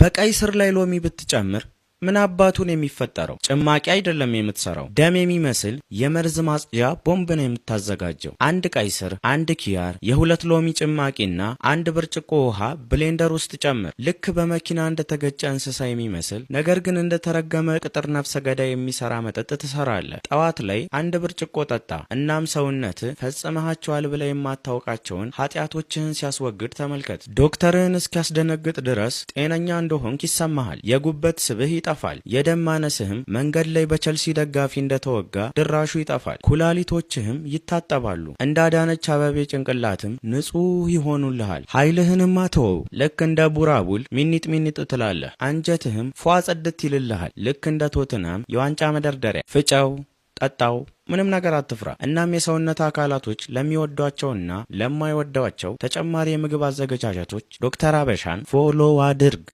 በቀይ ስር ላይ ሎሚ ብትጨምር ምን አባቱን የሚፈጠረው? ጭማቂ አይደለም የምትሰራው፣ ደም የሚመስል የመርዝ ማጽጃ ቦምብ ነው የምታዘጋጀው። አንድ ቀይ ስር፣ አንድ ኪያር፣ የሁለት ሎሚ ጭማቂና አንድ ብርጭቆ ውሃ ብሌንደር ውስጥ ጨምር። ልክ በመኪና እንደተገጨ እንስሳ የሚመስል ነገር ግን እንደተረገመ ቅጥር ነፍሰ ገዳይ የሚሰራ መጠጥ ትሰራለህ። ጠዋት ላይ አንድ ብርጭቆ ጠጣ። እናም ሰውነት ፈጽመሃቸዋል ብለ የማታውቃቸውን ኃጢአቶችህን ሲያስወግድ ተመልከት። ዶክተርህን እስኪያስደነግጥ ድረስ ጤነኛ እንደሆንክ ይሰማሃል። የጉበት ስብህ ይጠፋል። የደም ማነስህም መንገድ ላይ በቸልሲ ደጋፊ እንደተወጋ ድራሹ ይጠፋል። ኩላሊቶችህም ይታጠባሉ። እንደ አዳነች አበቤ ጭንቅላትም ንጹህ ይሆኑልሃል። ኃይልህንም አተወው። ልክ እንደ ቡራቡል ሚኒጥ ሚኒጥ ትላለህ። አንጀትህም ፏ ጸድት ይልልሃል። ልክ እንደ ቶትናም የዋንጫ መደርደሪያ። ፍጨው፣ ጠጣው፣ ምንም ነገር አትፍራ። እናም የሰውነት አካላቶች ለሚወዷቸውና ለማይወዷቸው ተጨማሪ የምግብ አዘገጃጀቶች ዶክተር አበሻን ፎሎ አድርግ።